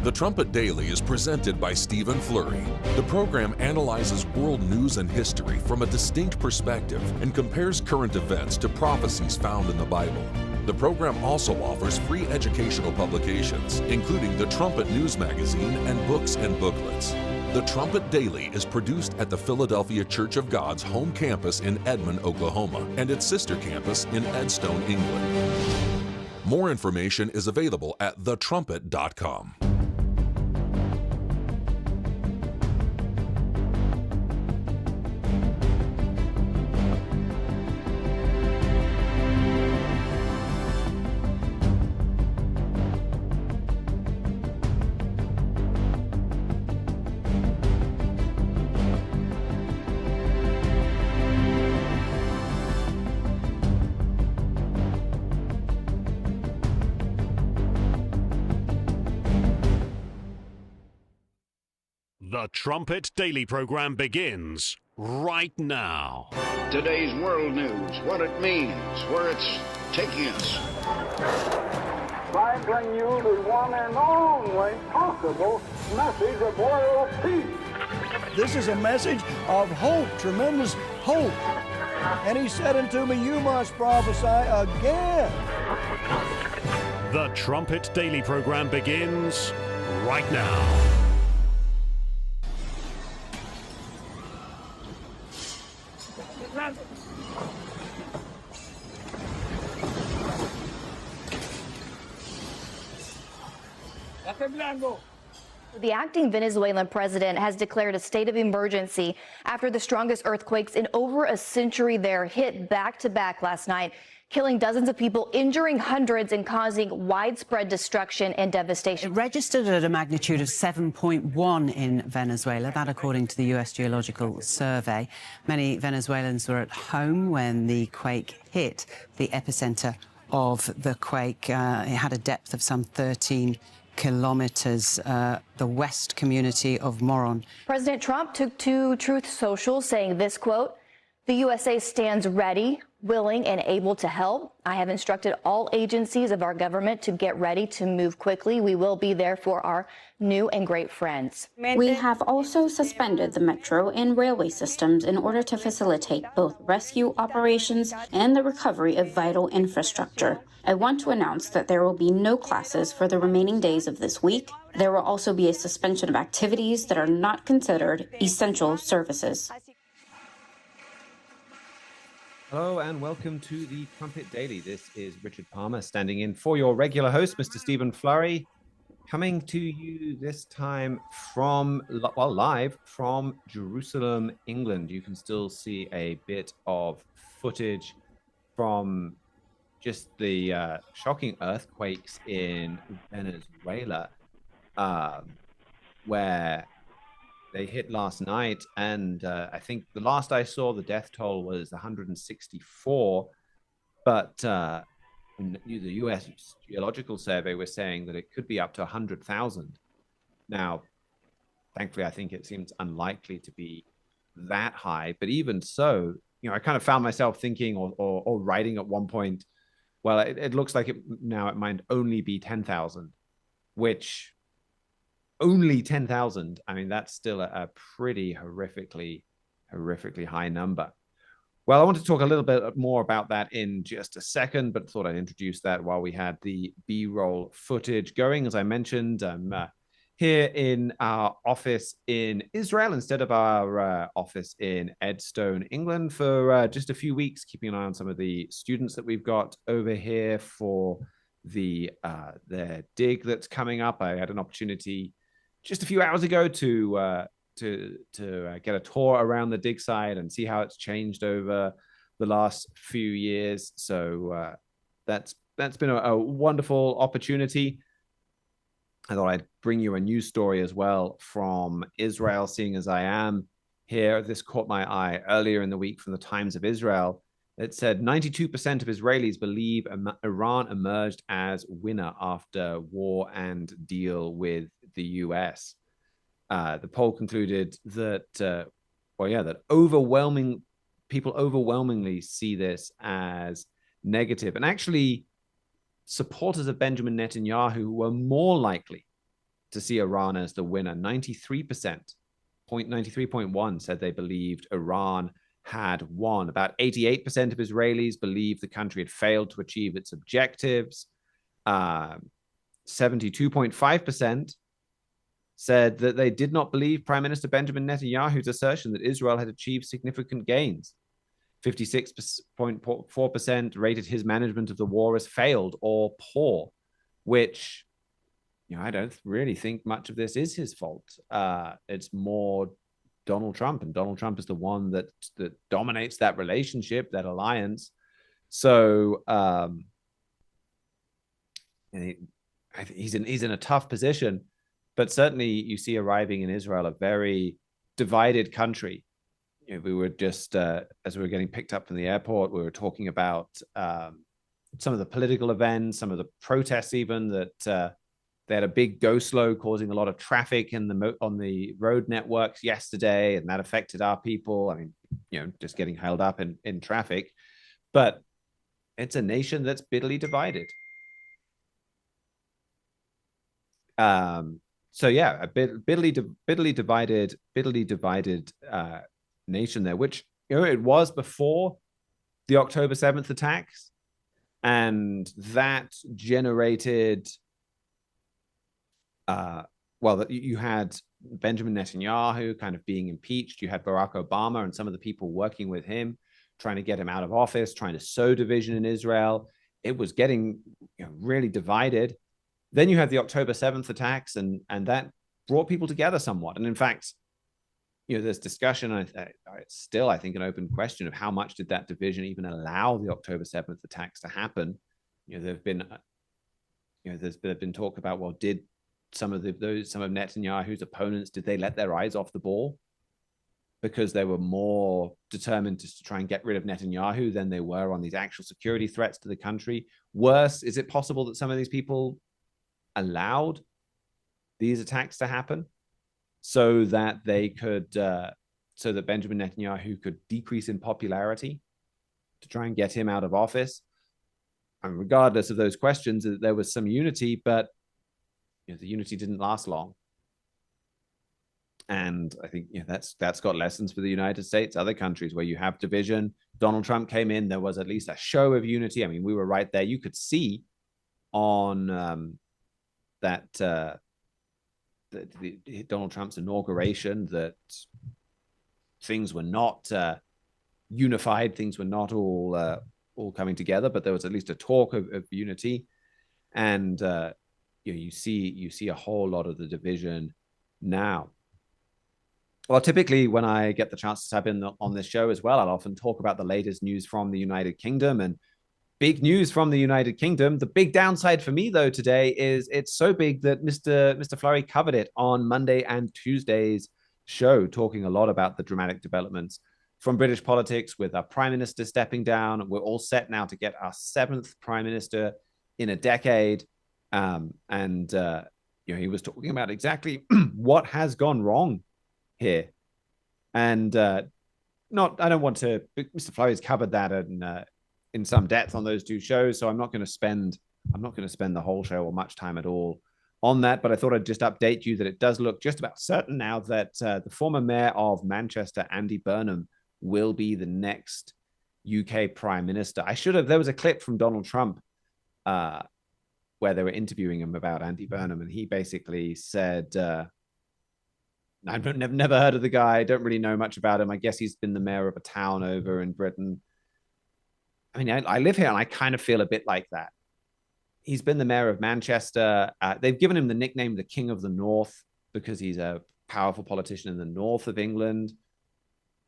The Trumpet Daily is presented by Stephen Flurry. The program analyzes world news and history from a distinct perspective and compares current events to prophecies found in the Bible. The program also offers free educational publications, including the Trumpet News Magazine and books and booklets. The Trumpet Daily is produced at the Philadelphia Church of God's home campus in Edmond, Oklahoma, and its sister campus in Edstone, England. More information is available at thetrumpet.com. The Trumpet Daily program begins right now. Today's world news, what it means, where it's taking us. I bring you the one and only possible message of world peace. This is a message of hope, tremendous hope. And he said unto me, you must prophesy again. The Trumpet Daily program begins right now. The acting Venezuelan president has declared a state of emergency after the strongest earthquakes in over a century there hit back-to-back last night, killing dozens of people, injuring hundreds, and causing widespread destruction and devastation. It registered at a magnitude of 7.1 in Venezuela, that according to the U.S. Geological Survey. Many Venezuelans were at home when the quake hit. The epicenter of the quake, it had a depth of some 13 kilometers, the west community of Moron. President Trump took to Truth Social saying this, quote, "The USA stands ready, willing, and able to help. I have instructed all agencies of our government to get ready to move quickly. We will be there for our new and great friends." We have also suspended the metro and railway systems in order to facilitate both rescue operations and the recovery of vital infrastructure. I want to announce that there will be no classes for the remaining days of this week. There will also be a suspension of activities that are not considered essential services. Hello and welcome to the Trumpet Daily. This is Richard Palmer standing in for your regular host, Mr. Stephen Flurry, coming to you this time from, well, live from Jerusalem, England. You can still see a bit of footage from just the shocking earthquakes in Venezuela, where they hit last night, and I think the last I saw, the death toll was 164. But the U.S. Geological Survey was saying that it could be up to 100,000. Now, thankfully, I think it seems unlikely to be that high. But even so, I kind of found myself thinking or writing at one point, well, it looks like it might only be 10,000, which only 10,000. I mean, that's still a pretty horrifically high number. Well, I want to talk a little bit more about that in just a second, but thought I'd introduce that while we had the B-roll footage going. As I mentioned, I'm here in our office in Israel instead of our office in Edstone, England, for just a few weeks, keeping an eye on some of the students that we've got over here for their dig that's coming up. I had an opportunity just a few hours ago to get a tour around the dig site and see how it's changed over the last few years. So that's been a wonderful opportunity. I thought I'd bring you a news story as well from Israel, seeing as I am here. This caught my eye earlier in the week from the Times of Israel. It said 92% of Israelis believe Iran emerged as winner after war and deal with the US. The poll concluded that, that people overwhelmingly see this as negative. And actually, supporters of Benjamin Netanyahu were more likely to see Iran as the winner. 93.1 said they believed Iran had won. About 88% of Israelis believed the country had failed to achieve its objectives. 72.5% said that they did not believe Prime Minister Benjamin Netanyahu's assertion that Israel had achieved significant gains. 56.4% rated his management of the war as failed or poor, which, I don't really think much of this is his fault. It's more Donald Trump, and Donald Trump is the one that dominates that relationship, that alliance. So he's in a tough position, but certainly you see arriving in Israel a very divided country. We were just, as we were getting picked up from the airport, we were talking about some of the political events, some of the protests even that they had a big go slow causing a lot of traffic on the road networks yesterday, and that affected our people. I mean, just getting held up in traffic. But it's a nation that's bitterly divided. So yeah, a bitterly divided nation there, which it was before the October 7th attacks, and that generated you had Benjamin Netanyahu kind of being impeached. You had Barack Obama and some of the people working with him trying to get him out of office, trying to sow division in Israel. It was getting really divided. Then you had the October 7th attacks, and that brought people together somewhat. And in fact, there's discussion, it's still, I think, an open question of how much did that division even allow the October 7th attacks to happen. There's been talk about, well, did some of Netanyahu's opponents, did they let their eyes off the ball because they were more determined just to try and get rid of Netanyahu than they were on these actual security threats to the country? Worse, is it possible that some of these people allowed these attacks to happen so that they could, so that Benjamin Netanyahu could decrease in popularity to try and get him out of office? And regardless of those questions, there was some unity, but the unity didn't last long. And I think that's got lessons for the United States, other countries where you have division. Donald Trump came in, there was at least a show of unity. I mean, we were right there. You could see on Donald Trump's inauguration that things were not unified, things were not all coming together, but there was at least a talk of unity. And you see a whole lot of the division now. Well, typically when I get the chance to tap in on this show as well, I'll often talk about the latest news from the United Kingdom. And big news from the United Kingdom. The big downside for me, though, today is it's so big that Mr. Fleury covered it on Monday and Tuesday's show, talking a lot about the dramatic developments from British politics with our Prime Minister stepping down. We're all set now to get our 7th Prime Minister in a decade. He was talking about exactly what has gone wrong here. And I don't want to, Mr. Fleury's covered that in some depth on those two shows, so I'm not going to spend the whole show or much time at all on that. But I thought I'd just update you that it does look just about certain now that the former mayor of Manchester, Andy Burnham, will be the next UK Prime Minister. There was a clip from Donald Trump where they were interviewing him about Andy Burnham, and he basically said, I've never heard of the guy, don't really know much about him. I guess he's been the mayor of a town over in Britain. I mean, I live here and I kind of feel a bit like that. He's been the mayor of Manchester. They've given him the nickname the King of the North because he's a powerful politician in the north of England.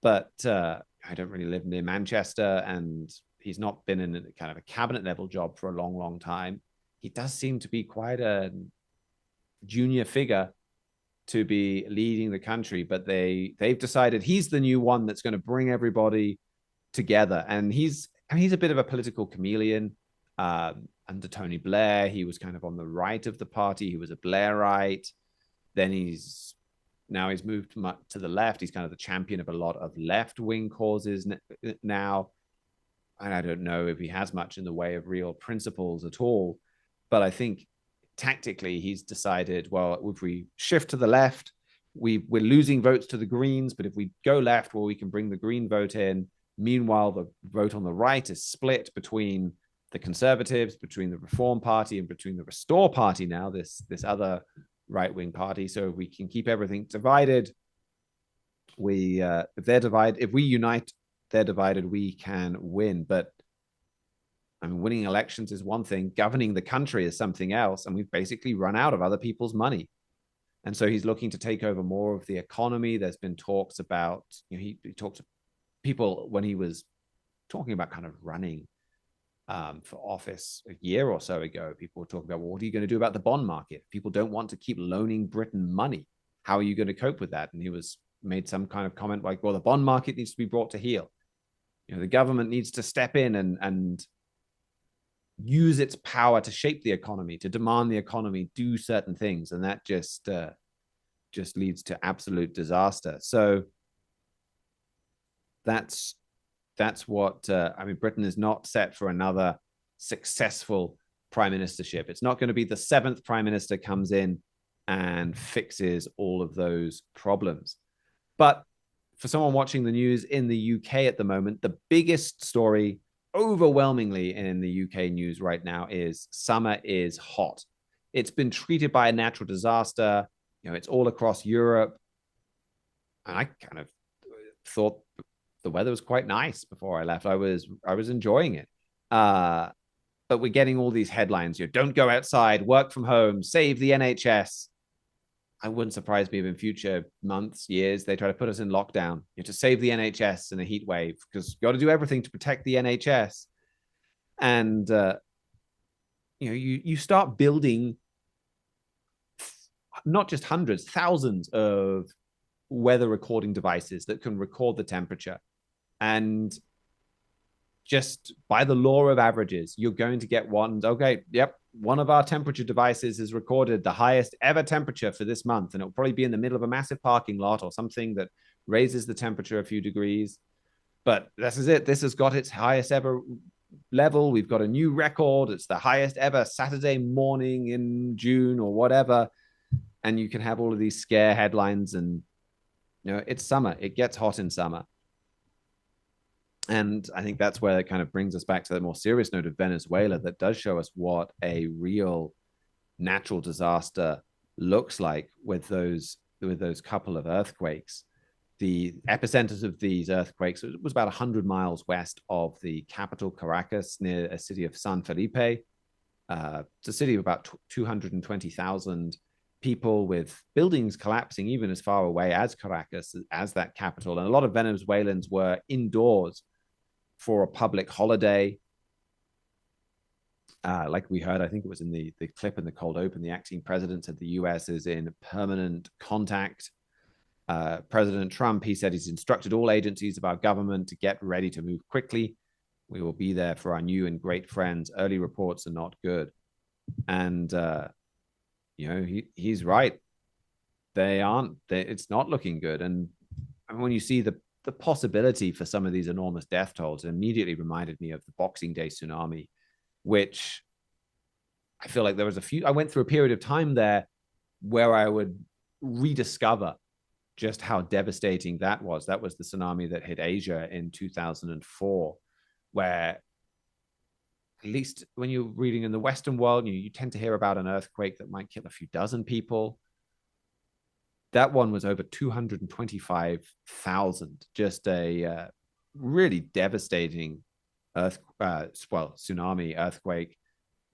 But I don't really live near Manchester, and he's not been in a kind of a cabinet level job for a long, long time. He does seem to be quite a junior figure to be leading the country, but they've decided he's the new one that's going to bring everybody together. And he's a bit of a political chameleon. Under Tony Blair, he was kind of on the right of the party. He was a Blairite. Then he's moved to the left. He's kind of the champion of a lot of left-wing causes now. And I don't know if he has much in the way of real principles at all. But I think tactically he's decided, well, if we shift to the left, we're losing votes to the Greens. But if we go left, well, we can bring the Green vote in. Meanwhile, the vote on the right is split between the Conservatives, between the Reform Party, and between the Restore Party now, this other right-wing party. So if we can keep everything divided, if we unite, they're divided, we can win. But I mean, winning elections is one thing, governing the country is something else, and we've basically run out of other people's money. And so he's looking to take over more of the economy. There's been talks about, he talked to people when he was talking about kind of running for office a year or so ago. People were talking about, well, what are you going to do about the bond market? People don't want to keep loaning Britain money. How are you going to cope with that? And he made some kind of comment like, well, the bond market needs to be brought to heel. The government needs to step in and use its power to shape the economy, to demand the economy do certain things, and that just leads to absolute disaster. So that's what Britain is not set for another successful prime ministership. It's not going to be the 7th prime minister comes in and fixes all of those problems. But for someone watching the news in the UK at the moment, the biggest story overwhelmingly in the UK news right now is summer is hot. It's been treated by a natural disaster. It's all across Europe. And I kind of thought the weather was quite nice before I left. I was enjoying it. But we're getting all these headlines. Don't go outside, work from home, save the NHS. I wouldn't surprise me if in future months, years, they try to put us in lockdown to save the NHS in a heat wave, because you've got to do everything to protect the NHS. And, you start building not just hundreds, thousands of weather recording devices that can record the temperature. And just by the law of averages, you're going to get one. Okay, yep, one of our temperature devices has recorded the highest ever temperature for this month, and it'll probably be in the middle of a massive parking lot or something that raises the temperature a few degrees. But this is it. This has got its highest ever level. We've got a new record. It's the highest ever Saturday morning in June or whatever. And you can have all of these scare headlines, and it's summer. It gets hot in summer. And I think that's where it kind of brings us back to the more serious note of Venezuela, that does show us what a real natural disaster looks like with those couple of earthquakes. The epicenters of these earthquakes was about 100 miles west of the capital, Caracas, near a city of San Felipe. It's a city of about 220,000 people, with buildings collapsing even as far away as Caracas, as that capital. And a lot of Venezuelans were indoors for a public holiday. Like we heard, I think it was in the clip in the cold open, the acting president said the US is in permanent contact. President Trump, he said he's instructed all agencies of our government to get ready to move quickly. We will be there for our new and great friends. Early reports are not good. And, he's right. It's not looking good. And when you see the possibility for some of these enormous death tolls, it immediately reminded me of the Boxing Day tsunami, which I feel like I went through a period of time there where I would rediscover just how devastating that was. That was the tsunami that hit Asia in 2004, where, at least when you're reading in the Western world, you tend to hear about an earthquake that might kill a few dozen people. That one was over 225,000. Just a really devastating tsunami, earthquake.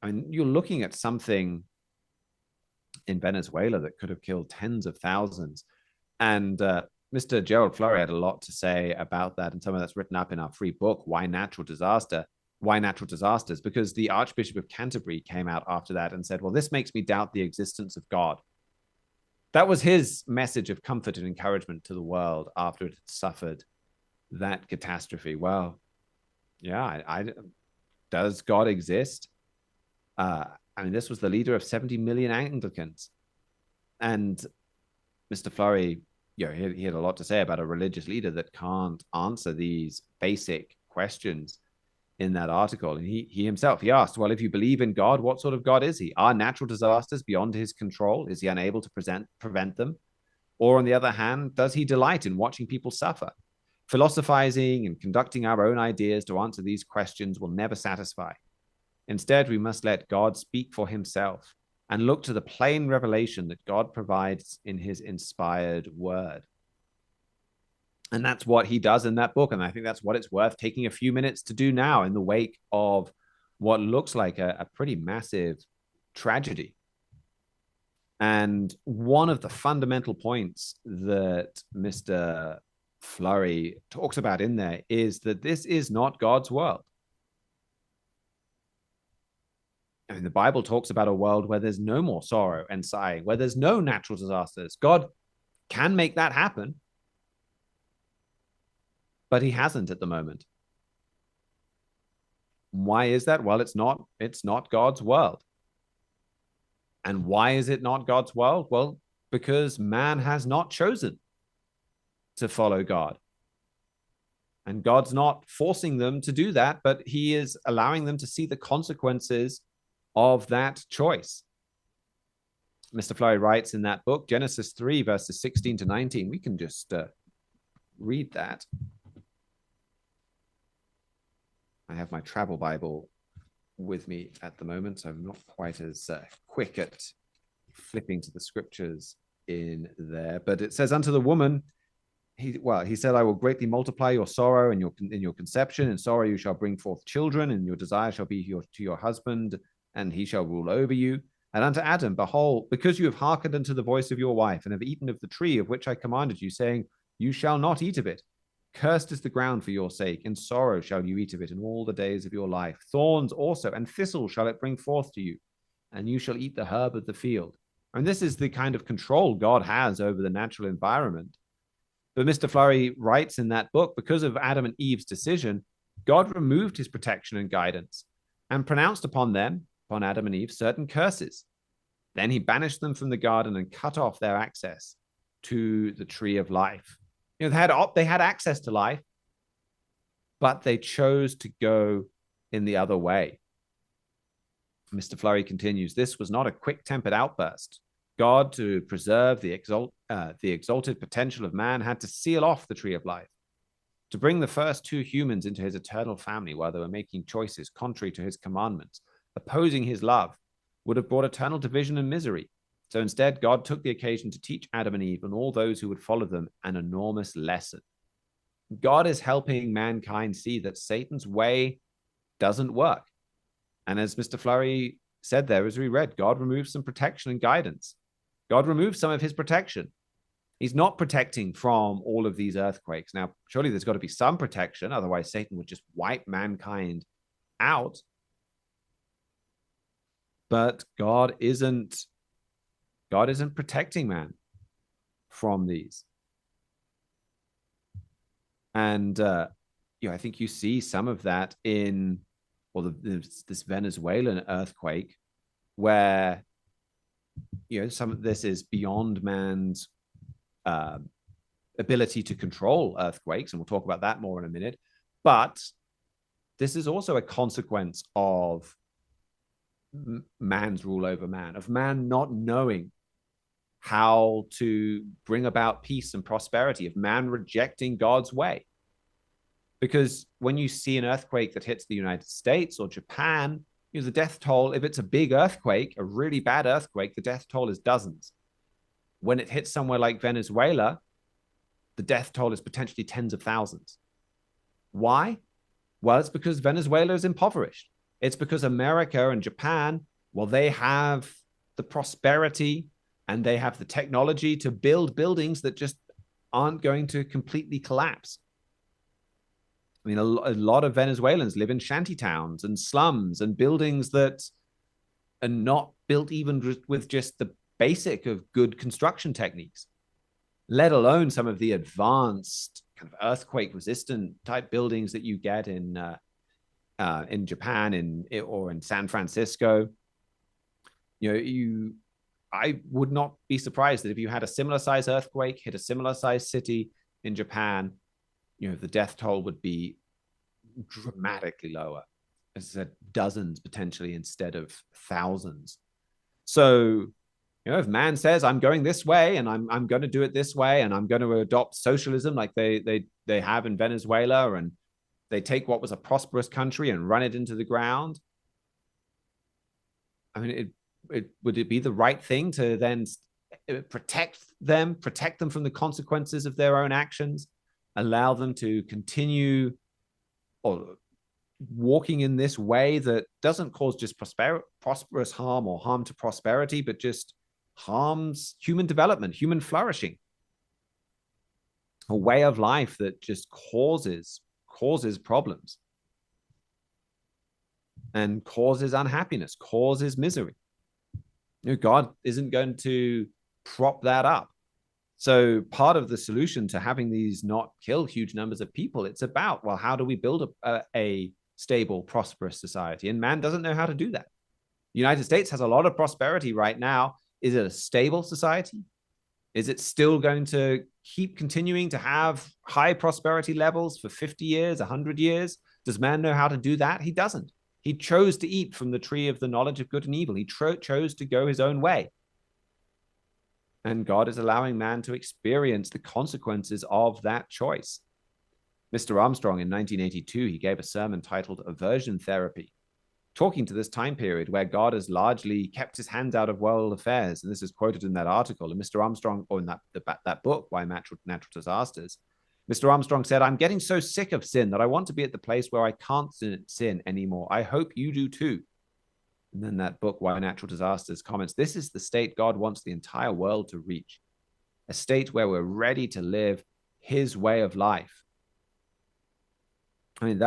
I mean, you're looking at something in Venezuela that could have killed tens of thousands. And Mr. Gerald Flurry had a lot to say about that, and some of that's written up in our free book, Why Natural Disasters? Because the Archbishop of Canterbury came out after that and said, well, this makes me doubt the existence of God. That was his message of comfort and encouragement to the world after it had suffered that catastrophe. Well, yeah, does God exist? This was the leader of 70 million Anglicans. And Mr. Flurry, he had a lot to say about a religious leader that can't answer these basic questions in that article. And he himself asked, well, if you believe in God, what sort of God is he? Are natural disasters beyond his control? Is he unable to prevent them? Or on the other hand, does he delight in watching people suffer? Philosophizing and conducting our own ideas to answer these questions will never satisfy. Instead, we must let God speak for himself and look to the plain revelation that God provides in his inspired word. And that's what he does in that book. And I think that's what it's worth taking a few minutes to do now in the wake of what looks like a pretty massive tragedy. And one of the fundamental points that Mr. Flurry talks about in there is that this is not God's world. I mean, the Bible talks about a world where there's no more sorrow and sighing, where there's no natural disasters. God can make that happen, but he hasn't at the moment. Why is that? Well, it's not God's world. And why is it not God's world? Well, because man has not chosen to follow God. And God's not forcing them to do that, but he is allowing them to see the consequences of that choice. Mr. Flurry writes in that book, Genesis 3, verses 16 to 19. We can just read that. I have my travel Bible with me at the moment, so I'm not quite as quick at flipping to the scriptures in there. But it says, unto the woman, he said, I will greatly multiply your sorrow and your conception. In sorrow you shall bring forth children, and your desire shall be to your husband, and he shall rule over you. And unto Adam, behold, because you have hearkened unto the voice of your wife, and have eaten of the tree of which I commanded you, saying, you shall not eat of it. Cursed is the ground for your sake. In sorrow shall you eat of it in all the days of your life. Thorns also and thistles shall it bring forth to you, and you shall eat the herb of the field. And this is the kind of control God has over the natural environment. But Mr. Flurry writes in that book, because of Adam and Eve's decision, God removed his protection and guidance and pronounced upon Adam and Eve, certain curses. Then he banished them from the garden and cut off their access to the tree of life. You know, they had access to life, but they chose to go in the other way. Mr. Flurry continues, this was not a quick-tempered outburst. God, to preserve the exalted potential of man, had to seal off the tree of life, to bring the first two humans into his eternal family while they were making choices contrary to his commandments. Opposing his love would have brought eternal division and misery. So instead, God took the occasion to teach Adam and Eve and all those who would follow them an enormous lesson. God is helping mankind see that Satan's way doesn't work. And as Mr. Flurry said there, as we read, God removes some protection and guidance. God removes some of his protection. He's not protecting from all of these earthquakes. Now, surely there's got to be some protection. Otherwise, Satan would just wipe mankind out. But God isn't protecting man from these. And I think you see some of that in this Venezuelan earthquake, where some of this is beyond man's ability to control earthquakes, and we'll talk about that more in a minute. But this is also a consequence of man's rule over man, of man not knowing how to bring about peace and prosperity, of man rejecting God's way. Because when you see an earthquake that hits the United States or Japan, the death toll, if it's a big earthquake, a really bad earthquake, the death toll is dozens. When it hits somewhere like Venezuela, the death toll is potentially tens of thousands. Why? Well, it's because Venezuela is impoverished. It's because America and Japan, they have the prosperity and they have the technology to build buildings that just aren't going to completely collapse. I mean, a lot of Venezuelans live in shanty towns and slums and buildings that are not built even with just the basic of good construction techniques, let alone some of the advanced kind of earthquake-resistant type buildings that you get in Japan or in San Francisco. I would not be surprised that if you had a similar size earthquake hit a similar size city in Japan, the death toll would be dramatically lower. As I said, dozens potentially instead of thousands. So, if man says, I'm going this way and I'm going to do it this way, and I'm going to adopt socialism like they have in Venezuela, and they take what was a prosperous country and run it into the ground. I mean, would it be the right thing to then protect them from the consequences of their own actions, allow them to continue or walking in this way that doesn't cause just prosperous harm or harm to prosperity, but just harms human development, human flourishing, a way of life that just causes problems and causes unhappiness, causes misery. God isn't going to prop that up. So part of the solution to having these not kill huge numbers of people, it's about, how do we build a stable, prosperous society. And man doesn't know how to do that. The United States has a lot of prosperity right now. Is it a stable society? Is it still going to keep continuing to have high prosperity levels for 50 years, 100 years? Does man know how to do that? He doesn't. He chose to eat from the tree of the knowledge of good and evil. He chose to go his own way. And God is allowing man to experience the consequences of that choice. Mr. Armstrong in 1982, he gave a sermon titled Aversion Therapy, talking to this time period where God has largely kept his hands out of world affairs. And this is quoted in that article. And Mr. Armstrong, or in that book, Why Natural Disasters, Mr. Armstrong said, I'm getting so sick of sin that I want to be at the place where I can't sin anymore. I hope you do too. And then that book, Why Natural Disasters, comments, this is the state God wants the entire world to reach, a state where we're ready to live his way of life. I mean,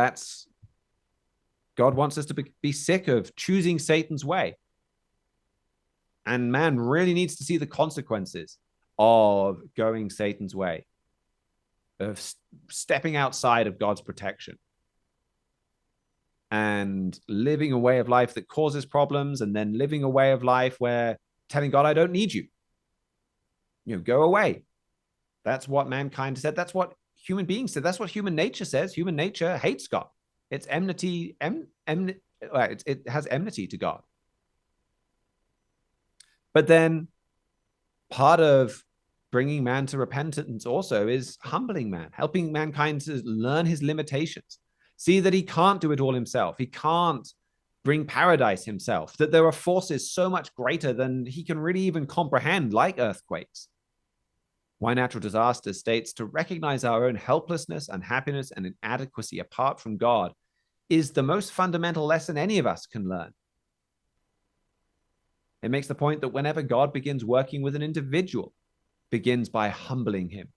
God wants us to be sick of choosing Satan's way. And man really needs to see the consequences of going Satan's way, of stepping outside of God's protection and living a way of life that causes problems, and then living a way of life where telling God, I don't need you. Go away. That's what mankind said. That's what human beings said. That's what human nature says. Human nature hates God. It's enmity. It has enmity to God. But then part of bringing man to repentance also is humbling man, helping mankind to learn his limitations, see that he can't do it all himself. He can't bring paradise himself, that there are forces so much greater than he can really even comprehend, like earthquakes. Why Natural Disasters states to recognize our own helplessness, unhappiness, and inadequacy apart from God is the most fundamental lesson any of us can learn. It makes the point that whenever God begins working with an individual, begins by humbling him.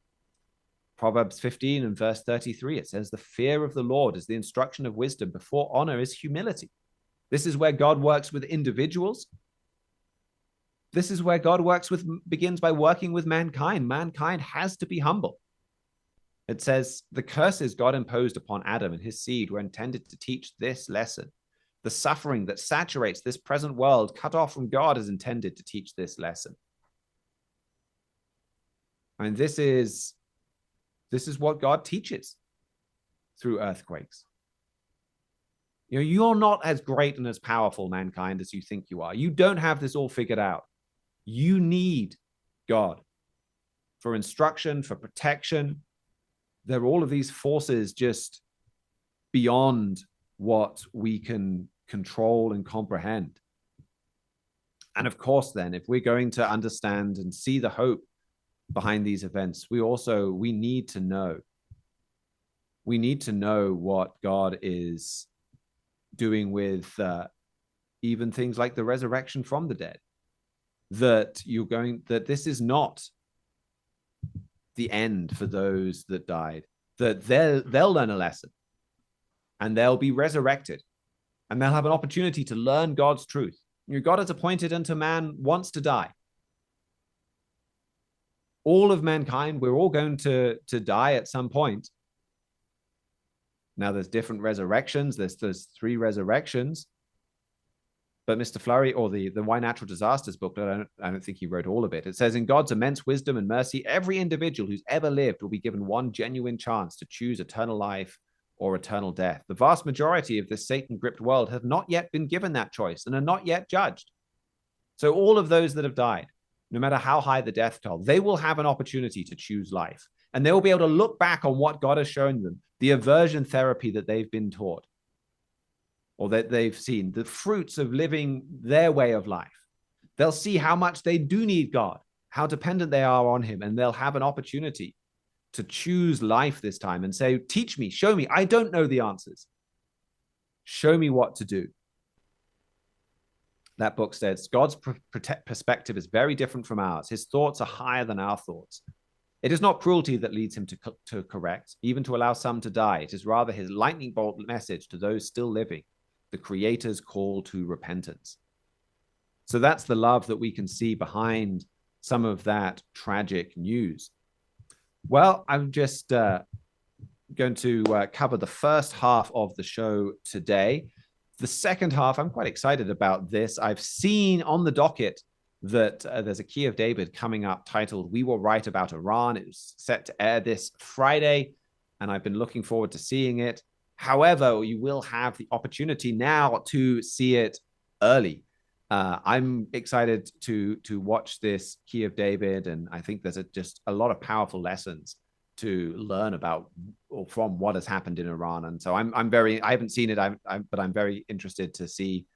Proverbs 15 and verse 33, it says, the fear of the Lord is the instruction of wisdom. Before honor is humility. This is where God works with individuals. This is where God begins by working with mankind. Mankind has to be humble. It says, the curses God imposed upon Adam and his seed were intended to teach this lesson. The suffering that saturates this present world, cut off from God, is intended to teach this lesson. And this is what God teaches through earthquakes. You're not as great and as powerful, mankind, as you think you are. You don't have this all figured out. You need God for instruction, for protection. There are all of these forces just beyond what we can control and comprehend. And of course, then, if we're going to understand and see the hope behind these events, we need to know. We need to know what God is doing with even things like the resurrection from the dead. That this is not the end for those that died. That they'll learn a lesson, and they'll be resurrected, and they'll have an opportunity to learn God's truth. God has appointed unto man once to die. All of mankind, we're all going to die at some point. Now, there's different resurrections. There's 3 resurrections. But Mr. Flurry, or the Why Natural Disasters book, I don't think he wrote all of it. It says, in God's immense wisdom and mercy, every individual who's ever lived will be given one genuine chance to choose eternal life or eternal death. The vast majority of this Satan-gripped world have not yet been given that choice and are not yet judged. So all of those that have died, no matter how high the death toll, they will have an opportunity to choose life. And they will be able to look back on what God has shown them, the aversion therapy that they've been taught, or that they've seen, the fruits of living their way of life. They'll see how much they do need God, how dependent they are on him, and they'll have an opportunity to choose life this time and say, teach me, show me. I don't know the answers. Show me what to do. That book says, God's perspective is very different from ours. His thoughts are higher than our thoughts. It is not cruelty that leads him to correct, even to allow some to die. It is rather his lightning bolt message to those still living, the Creator's call to repentance. So that's the love that we can see behind some of that tragic news. Well, I'm just going to cover the first half of the show today. The second half, I'm quite excited about this. I've seen on the docket that there's a Key of David coming up titled "We Were Right About Iran." It was set to air this Friday, and I've been looking forward to seeing it. However, you will have the opportunity now to see it early. I'm excited to watch this Key of David, and I think there's just a lot of powerful lessons to learn about or from what has happened in Iran. And so I haven't seen it, but I'm very interested to see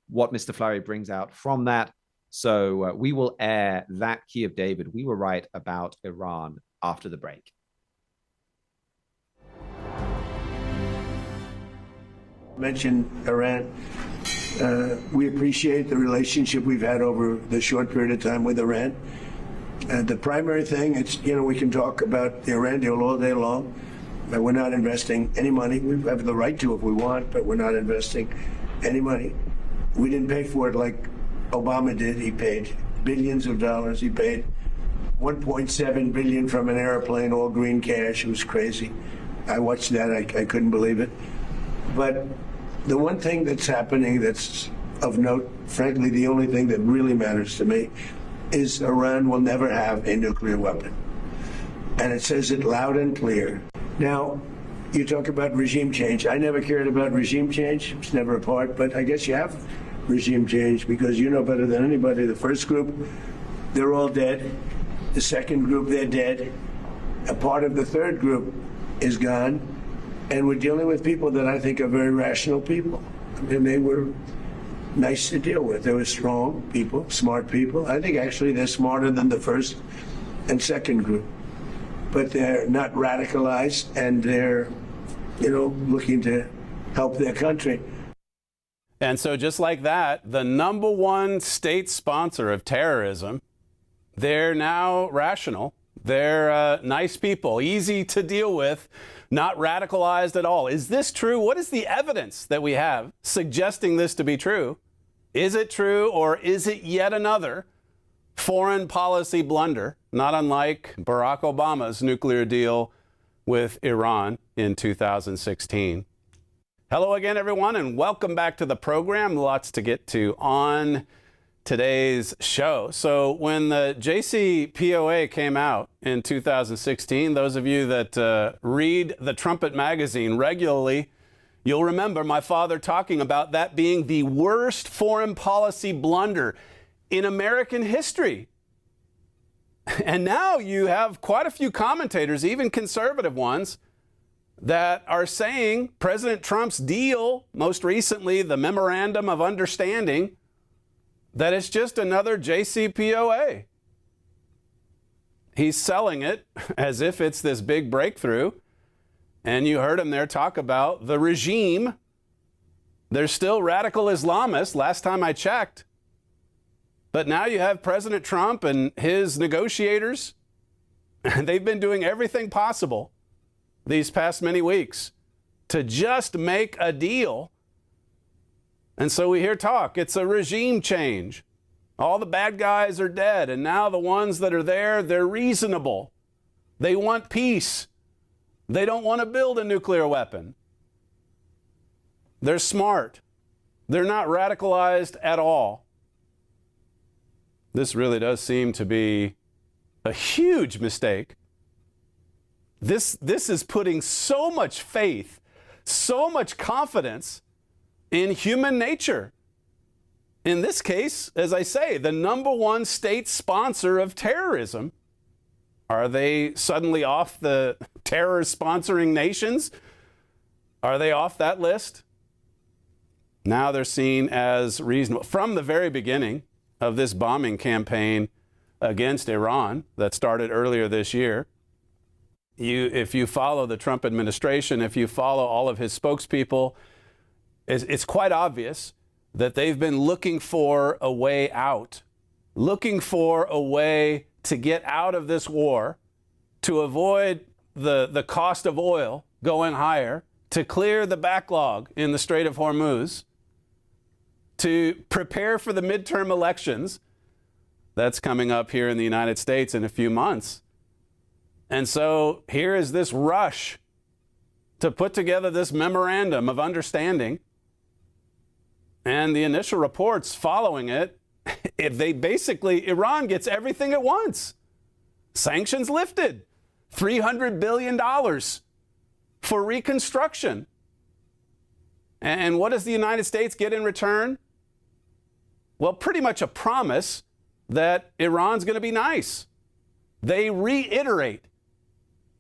what Mr. Flurry brings out from that. So we will air that Key of David, We Were Right About Iran, after the break. Mentioned Iran. We appreciate the relationship we've had over the short period of time with Iran. The primary thing, we can talk about the Iran deal all day long, but we're not investing any money. We have the right to if we want, but we're not investing any money. We didn't pay for it like Obama did. He paid billions of dollars. He paid $1.7 billion from an airplane, all green cash. It was crazy. I watched that. I couldn't believe it. But the one thing that's happening that's of note, frankly, the only thing that really matters to me, is Iran will never have a nuclear weapon. And it says it loud and clear. Now, you talk about regime change. I never cared about regime change. It's never a part, but I guess you have regime change because you know better than anybody. The first group, they're all dead. The second group, they're dead. A part of the third group is gone. And we're dealing with people that I think are very rational people. And they were nice to deal with. They were strong people, smart people. I think actually they're smarter than the first and second group. But they're not radicalized, and they're, looking to help their country. And so just like that, the number one state sponsor of terrorism, they're now rational. They're nice people, easy to deal with, not radicalized at all. Is this true? What is the evidence that we have suggesting this to be true? Is it true, or is it yet another foreign policy blunder, not unlike Barack Obama's nuclear deal with Iran in 2016? Hello again, everyone, and welcome back to the program. Lots to get to on today's show. So when the JCPOA came out in 2016, those of you that read the Trumpet magazine regularly, you'll remember my father talking about that being the worst foreign policy blunder in American history. And now you have quite a few commentators, even conservative ones, that are saying President Trump's deal, most recently the Memorandum of Understanding, that it's just another JCPOA. He's selling it as if it's this big breakthrough. And you heard him there talk about the regime. There's still radical Islamists, last time I checked. But now you have President Trump and his negotiators. And they've been doing everything possible these past many weeks to just make a deal. And so we hear talk, it's a regime change. All the bad guys are dead, and now the ones that are there, they're reasonable. They want peace. They don't want to build a nuclear weapon. They're smart. They're not radicalized at all. This really does seem to be a huge mistake. This is putting so much faith, so much confidence in human nature. In this case, as I say, the number one state sponsor of terrorism. Are they suddenly off the terror sponsoring nations? Are they off that list? Now they're seen as reasonable. From the very beginning of this bombing campaign against Iran that started earlier this year, if you follow the Trump administration, if you follow all of his spokespeople, it's quite obvious that they've been looking for a way out, looking for a way to get out of this war, to avoid the cost of oil going higher, to clear the backlog in the Strait of Hormuz, to prepare for the midterm elections that's coming up here in the United States in a few months. And so here is this rush to put together this memorandum of understanding. And the initial reports following it, Iran gets everything at once. Sanctions lifted, $300 billion for reconstruction. And what does the United States get in return? Well, pretty much a promise that Iran's going to be nice. They reiterate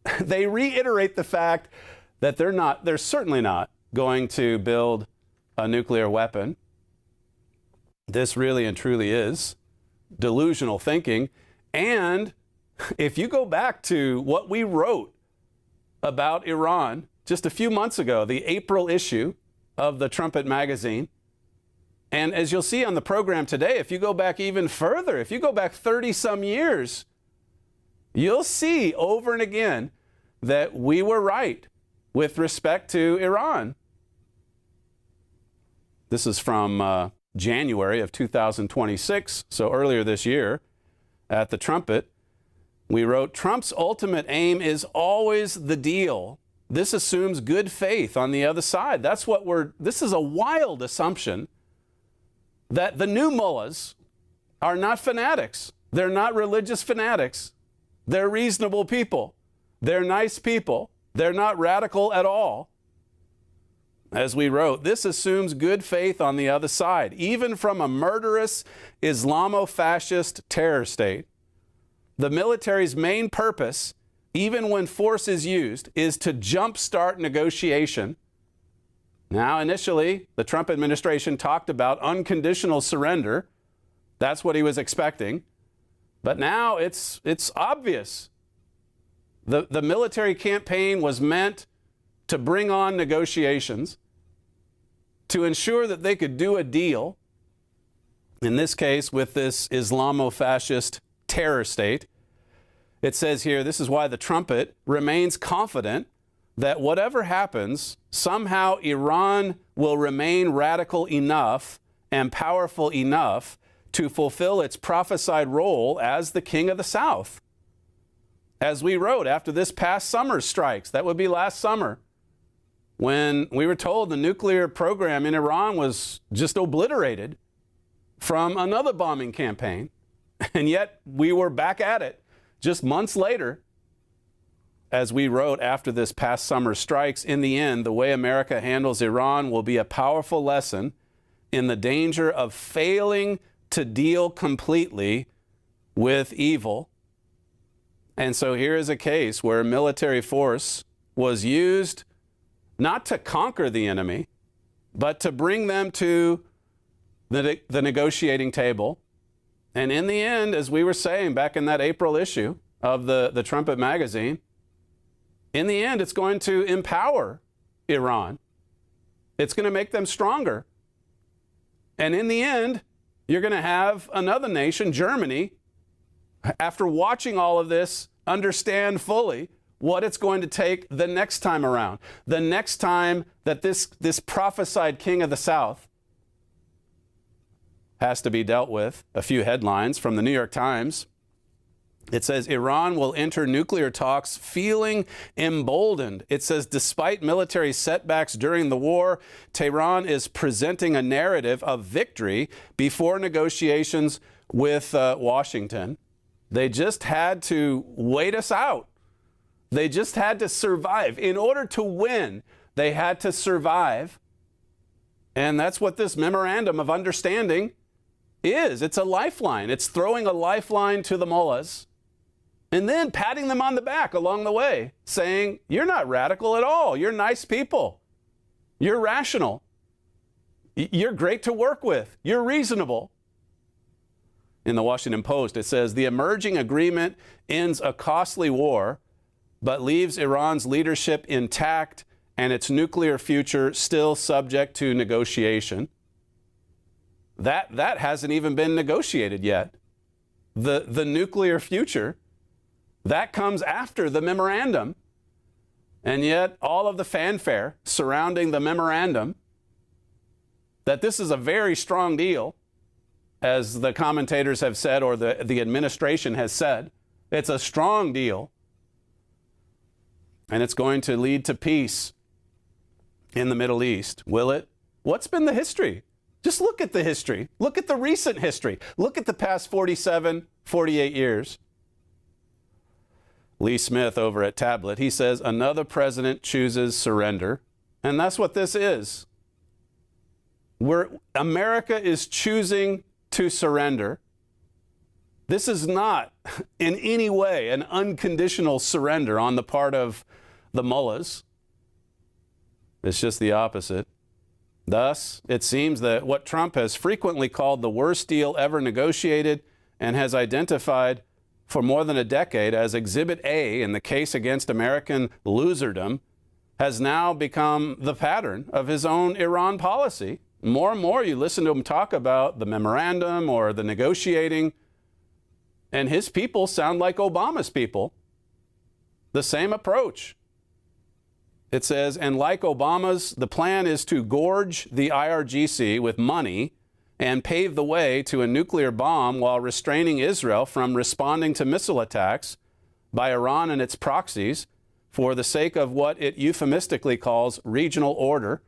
the fact that they're certainly not going to build a nuclear weapon. This really and truly is delusional thinking. And if you go back to what we wrote about Iran just a few months ago, the April issue of the Trumpet magazine, and as you'll see on the program today, if you go back even further, if you go back 30-some years, you'll see over and again that we were right with respect to Iran. This is from January of 2026, so earlier this year at the Trumpet. We wrote, Trump's ultimate aim is always the deal. This assumes good faith on the other side. This is a wild assumption that the new mullahs are not fanatics. They're not religious fanatics. They're reasonable people. They're nice people. They're not radical at all. As we wrote, this assumes good faith on the other side, even from a murderous Islamo-fascist terror state. The military's main purpose, even when force is used, is to jumpstart negotiation. Now, initially, the Trump administration talked about unconditional surrender. That's what he was expecting. But now it's obvious. The military campaign was meant to bring on negotiations, to ensure that they could do a deal, in this case with this Islamo-fascist terror state. It says here, this is why the Trumpet remains confident that whatever happens, somehow Iran will remain radical enough and powerful enough to fulfill its prophesied role as the king of the South. As we wrote, after this past summer's strikes, that would be last summer, when we were told the nuclear program in Iran was just obliterated from another bombing campaign, and yet we were back at it just months later. As we wrote, after this past summer's strikes, in the end, the way America handles Iran will be a powerful lesson in the danger of failing to deal completely with evil. And so here is a case where military force was used not to conquer the enemy, but to bring them to the negotiating table. And in the end, as we were saying back in that April issue of the Trumpet magazine, in the end, it's going to empower Iran. It's going to make them stronger. And in the end, you're going to have another nation, Germany, after watching all of this, understand fully what it's going to take the next time around. The next time that this prophesied king of the South has to be dealt with. A few headlines from the New York Times. It says, Iran will enter nuclear talks feeling emboldened. It says, despite military setbacks during the war, Tehran is presenting a narrative of victory before negotiations with Washington. They just had to wait us out. They just had to survive. In order to win, they had to survive. And that's what this memorandum of understanding is. It's a lifeline. It's throwing a lifeline to the mullahs and then patting them on the back along the way, saying, you're not radical at all. You're nice people. You're rational. You're great to work with. You're reasonable. In the Washington Post, it says, the emerging agreement ends a costly war, but leaves Iran's leadership intact and its nuclear future still subject to negotiation. That hasn't even been negotiated yet. The nuclear future, that comes after the memorandum. And yet all of the fanfare surrounding the memorandum, that this is a very strong deal, as the commentators have said, or the administration has said, it's a strong deal. And it's going to lead to peace in the Middle East. Will it? What's been the history? Just look at the history. Look at the recent history. Look at the past 47, 48 years. Lee Smith over at Tablet, he says, another president chooses surrender. And that's what this is. America is choosing to surrender. This is not in any way an unconditional surrender on the part of the mullahs. It's just the opposite. Thus, it seems that what Trump has frequently called the worst deal ever negotiated and has identified for more than a decade as Exhibit A in the case against American loserdom has now become the pattern of his own Iran policy. More and more you listen to him talk about the memorandum or the negotiating, and his people sound like Obama's people. The same approach. It says, and like Obama's, the plan is to gorge the IRGC with money and pave the way to a nuclear bomb while restraining Israel from responding to missile attacks by Iran and its proxies for the sake of what it euphemistically calls regional order.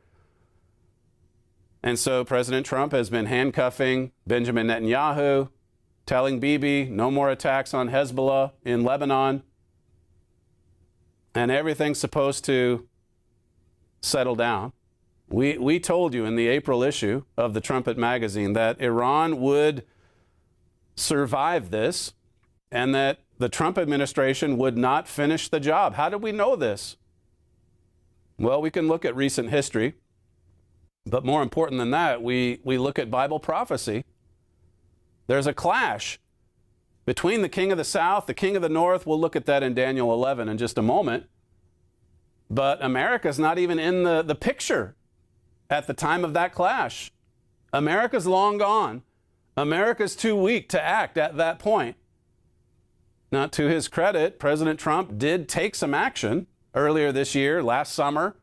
And so President Trump has been handcuffing Benjamin Netanyahu, telling Bibi no more attacks on Hezbollah in Lebanon, and everything's supposed to settle down. We told you in the April issue of the Trumpet magazine that Iran would survive this and that the Trump administration would not finish the job. How did we know this? Well, we can look at recent history, but more important than that, we look at Bible prophecy. There's a clash between the king of the south, the king of the north. We'll look at that in Daniel 11 in just a moment. But America's not even in the picture at the time of that clash. America's long gone. America's too weak to act at that point. Now, to his credit, President Trump did take some action earlier this year, last summer.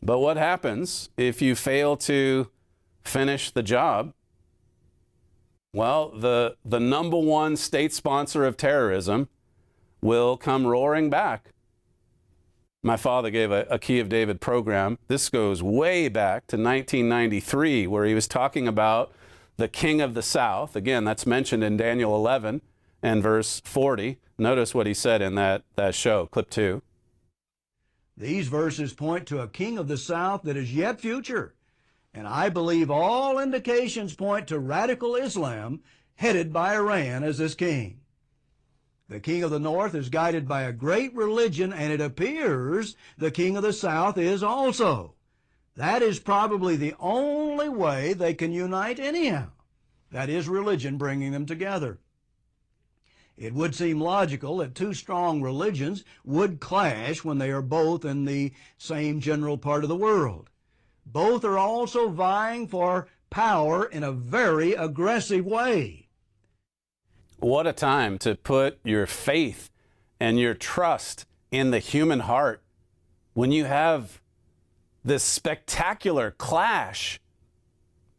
But what happens if you fail to finish the job? Well, the number one state sponsor of terrorism will come roaring back. My father gave a Key of David program. This goes way back to 1993, where he was talking about the king of the south. Again, that's mentioned in Daniel 11 and verse 40. Notice what he said in that show, clip 2. These verses point to a king of the south that is yet future, and I believe all indications point to radical Islam headed by Iran as this king. The king of the north is guided by a great religion, and it appears the king of the south is also. That is probably the only way they can unite anyhow. That is religion bringing them together. It would seem logical that two strong religions would clash when they are both in the same general part of the world. Both are also vying for power in a very aggressive way. What a time to put your faith and your trust in the human heart when you have this spectacular clash,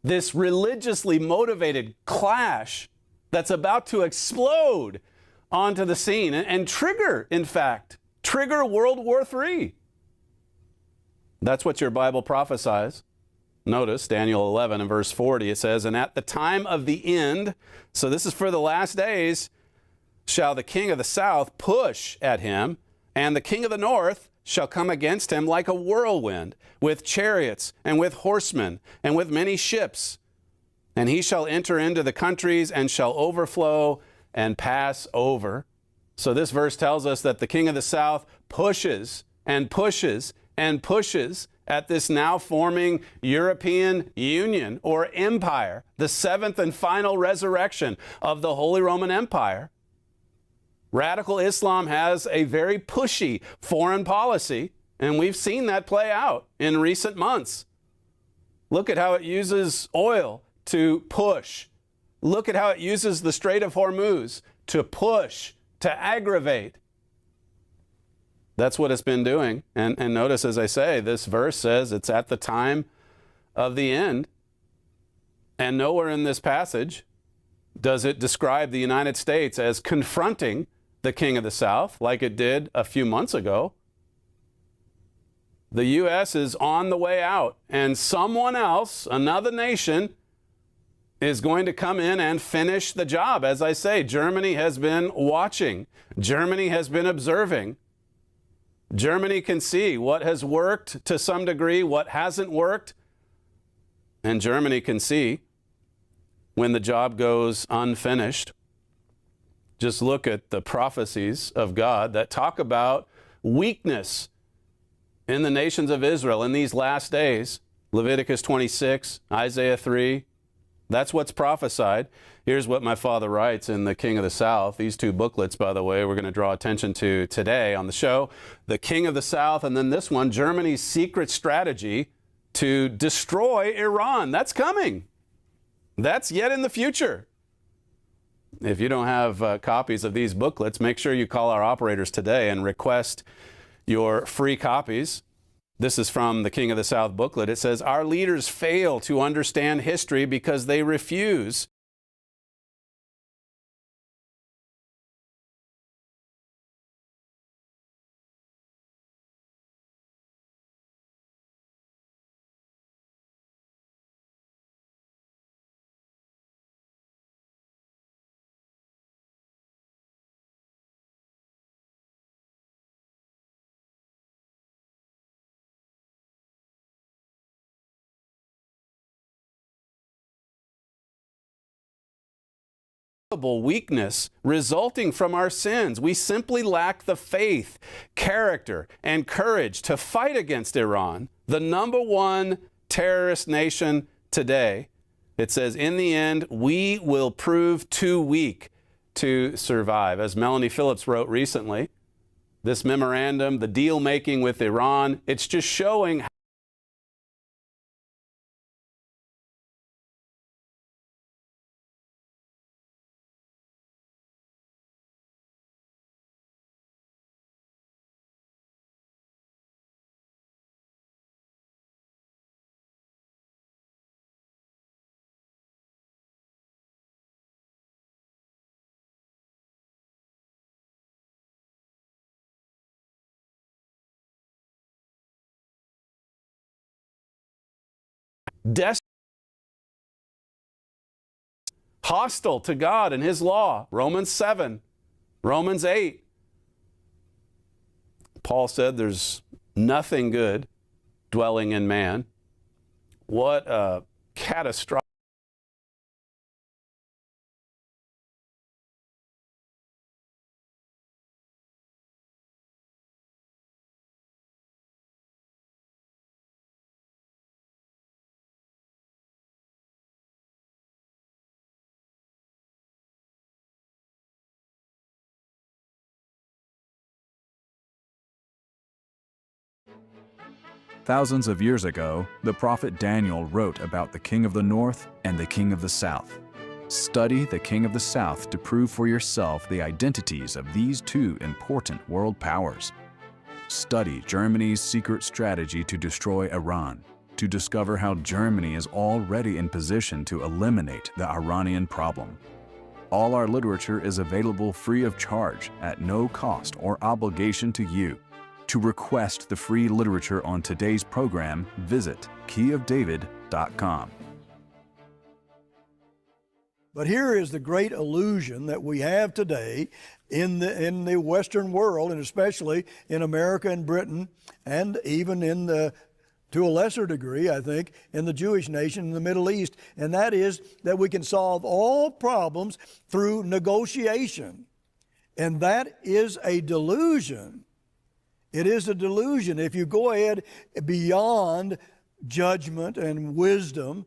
this religiously motivated clash that's about to explode onto the scene and trigger, in fact, trigger World War III. That's what your Bible prophesies. Notice Daniel 11 and verse 40, it says, and at the time of the end, so this is for the last days, shall the king of the south push at him, and the king of the north shall come against him like a whirlwind, with chariots and with horsemen and with many ships. And he shall enter into the countries and shall overflow and pass over. So this verse tells us that the king of the south pushes and pushes and pushes at this now forming European Union or empire, the seventh and final resurrection of the Holy Roman Empire. Radical Islam has a very pushy foreign policy, and we've seen that play out in recent months. Look at how it uses oil to push. Look at how it uses the Strait of Hormuz to push, to aggravate. That's what it's been doing. And notice, as I say, this verse says it's at the time of the end. And nowhere in this passage does it describe the United States as confronting the king of the south like it did a few months ago. The U.S. is on the way out, and someone else, another nation, is going to come in and finish the job. As I say, Germany has been watching. Germany has been observing. Germany can see what has worked to some degree, what hasn't worked. And Germany can see when the job goes unfinished. Just look at the prophecies of God that talk about weakness in the nations of Israel in these last days. Leviticus 26, Isaiah 3. That's what's prophesied. Here's what my father writes in The King of the South. These two booklets, by the way, we're going to draw attention to today on the show. The King of the South, and then this one, Germany's secret strategy to destroy Iran. That's coming. That's yet in the future. If you don't have copies of these booklets, make sure you call our operators today and request your free copies. This is from the King of the South booklet. It says, our leaders fail to understand history because they refuse weakness resulting from our sins. We simply lack the faith, character, and courage to fight against Iran, the #1 terrorist nation today. It says, in the end, we will prove too weak to survive. As Melanie Phillips wrote recently, this memorandum, the deal making with Iran, it's just showing hostile to God and His law. Romans 7, Romans 8. Paul said there's nothing good dwelling in man. What a catastrophic. Thousands of years ago, the prophet Daniel wrote about the king of the north and the king of the south. Study the king of the south to prove for yourself the identities of these two important world powers. Study Germany's secret strategy to destroy Iran, to discover how Germany is already in position to eliminate the Iranian problem. All our literature is available free of charge at no cost or obligation to you. To request the free literature on today's program, visit keyofdavid.com. But here is the great illusion that we have today in the Western world, and especially in America and Britain, and even to a lesser degree, I think, in the Jewish nation in the Middle East, and that is that we can solve all problems through negotiation. And that is a delusion. It is a delusion. If you go ahead beyond judgment and wisdom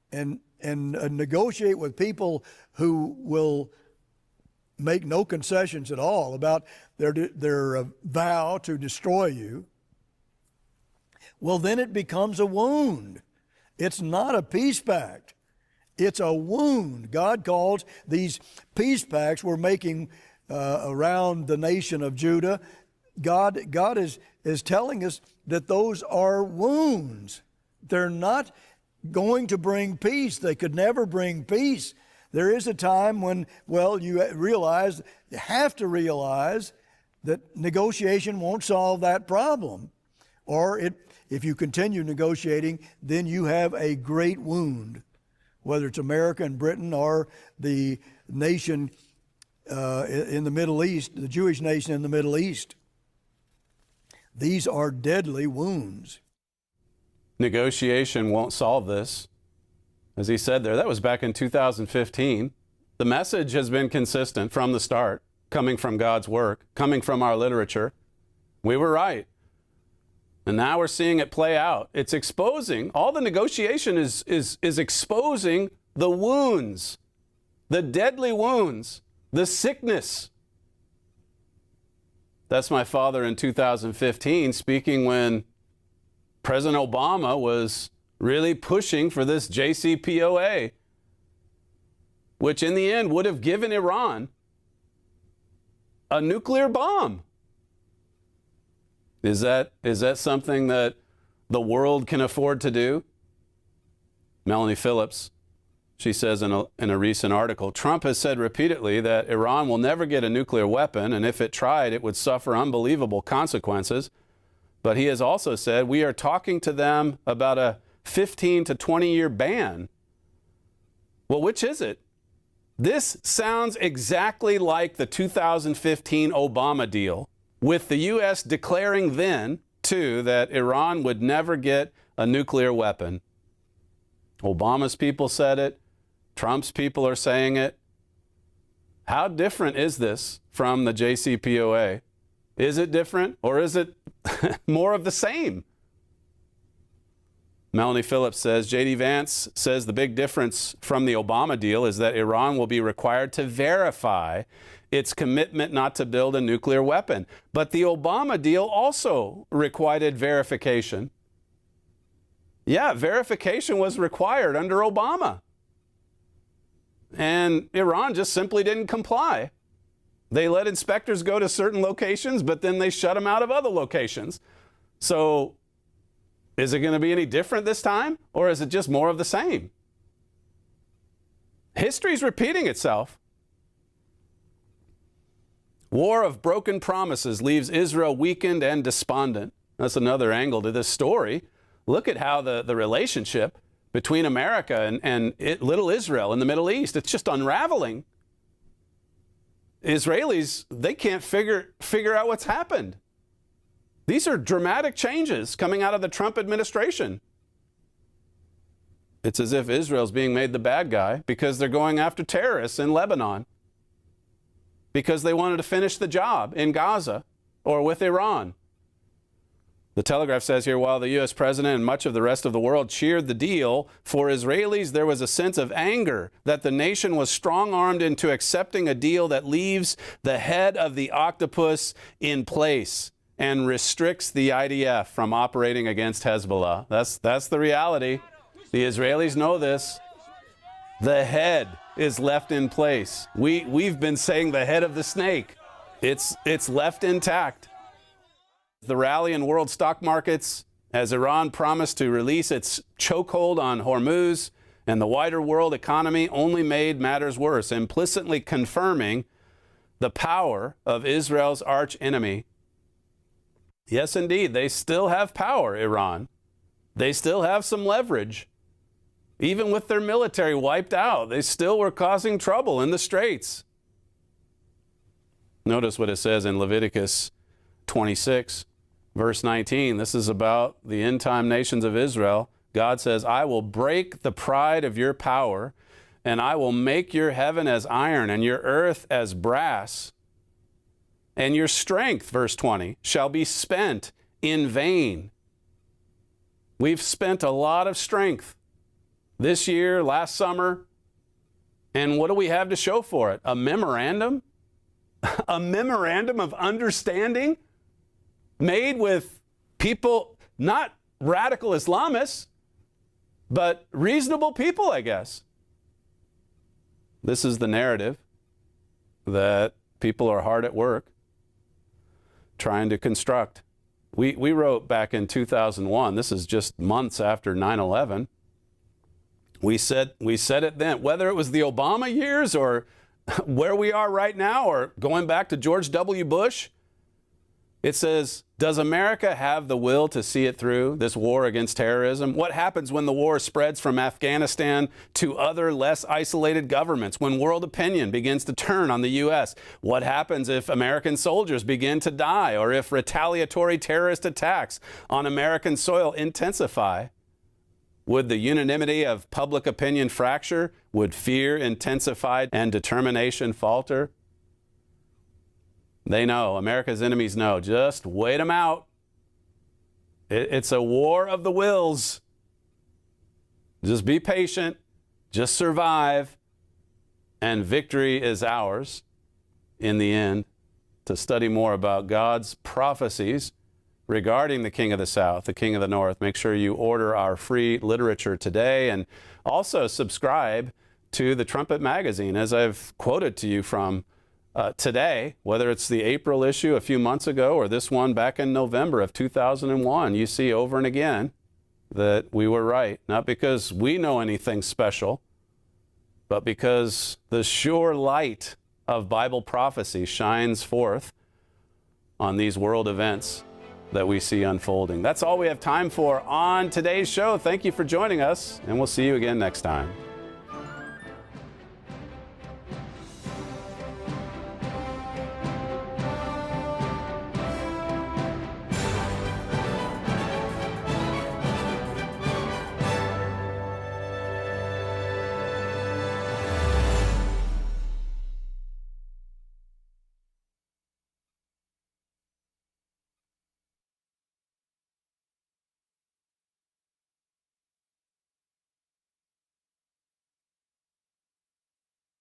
and negotiate with people who will make no concessions at all about their vow to destroy you, well, then it becomes a wound. It's not a peace pact. It's a wound. God calls these peace pacts we're making around the nation of Judah. God is telling us that those are wounds. They're not going to bring peace. They could never bring peace. There is a time when, well, you have to realize that negotiation won't solve that problem. Or if you continue negotiating, then you have a great wound, whether it's America and Britain or the nation in the Middle East, the Jewish nation in the Middle East. These are deadly wounds. Negotiation won't solve this. As he said there, that was back in 2015. The message has been consistent from the start, coming from God's work, coming from our literature. We were right. And now we're seeing it play out. It's exposing, all the negotiation is exposing the wounds, the deadly wounds, the sickness. That's my father in 2015 speaking when President Obama was really pushing for this JCPOA, which in the end would have given Iran a nuclear bomb. Is that something that the world can afford to do? Melanie Phillips, she says in a recent article, Trump has said repeatedly that Iran will never get a nuclear weapon, and if it tried, it would suffer unbelievable consequences. But he has also said we are talking to them about a 15 to 20-year ban. Well, which is it? This sounds exactly like the 2015 Obama deal, with the U.S. declaring then, too, that Iran would never get a nuclear weapon. Obama's people said it. Trump's people are saying it. How different is this from the JCPOA? Is it different, or is it more of the same? Melanie Phillips says, J.D. Vance says the big difference from the Obama deal is that Iran will be required to verify its commitment not to build a nuclear weapon. But the Obama deal also required verification. Yeah, verification was required under Obama. And Iran just simply didn't comply. They let inspectors go to certain locations, but then they shut them out of other locations. So is it going to be any different this time, or is it just more of the same? History's repeating itself. War of broken promises leaves Israel weakened and despondent. That's another angle to this story. Look at how the relationship between America and little Israel in the Middle East, it's just unraveling. Israelis, they can't figure out what's happened. These are dramatic changes coming out of the Trump administration. It's as if Israel's being made the bad guy because they're going after terrorists in Lebanon, because they wanted to finish the job in Gaza or with Iran. The Telegraph says here, while the U.S. president and much of the rest of the world cheered the deal, for Israelis there was a sense of anger that the nation was strong-armed into accepting a deal that leaves the head of the octopus in place and restricts the IDF from operating against Hezbollah. That's the reality. The Israelis know this. The head is left in place. We've been saying the head of the snake. It's left intact. The rally in world stock markets as Iran promised to release its chokehold on Hormuz and the wider world economy only made matters worse, implicitly confirming the power of Israel's arch enemy. Yes, indeed, they still have power, Iran. They still have some leverage. Even with their military wiped out, they still were causing trouble in the Straits. Notice what it says in Leviticus 26, verse 19. This is about the end-time nations of Israel. God says, I will break the pride of your power, and I will make your heaven as iron and your earth as brass. And your strength, verse 20, shall be spent in vain. We've spent a lot of strength this year, last summer, and what do we have to show for it? A memorandum? A memorandum of understanding made with people, not radical Islamists, but reasonable people, I guess. This is the narrative that people are hard at work trying to construct. We wrote back in 2001, this is just months after 9/11, we said it then, whether it was the Obama years or where we are right now or going back to George W. Bush, It says, does America have the will to see it through, this war against terrorism? What happens when the war spreads from Afghanistan to other less isolated governments, when world opinion begins to turn on the U.S.? What happens if American soldiers begin to die, or if retaliatory terrorist attacks on American soil intensify? Would the unanimity of public opinion fracture? Would fear intensify and determination falter? They know, America's enemies know, just wait them out. It's a war of the wills. Just be patient, just survive, and victory is ours in the end. To study more about God's prophecies regarding the King of the South, the King of the North, make sure you order our free literature today, and also subscribe to the Trumpet magazine, as I've quoted to you from today, whether it's the April issue a few months ago or this one back in November of 2001, you see over and again that we were right. Not because we know anything special, but because the sure light of Bible prophecy shines forth on these world events that we see unfolding. That's all we have time for on today's show. Thank you for joining us, and we'll see you again next time.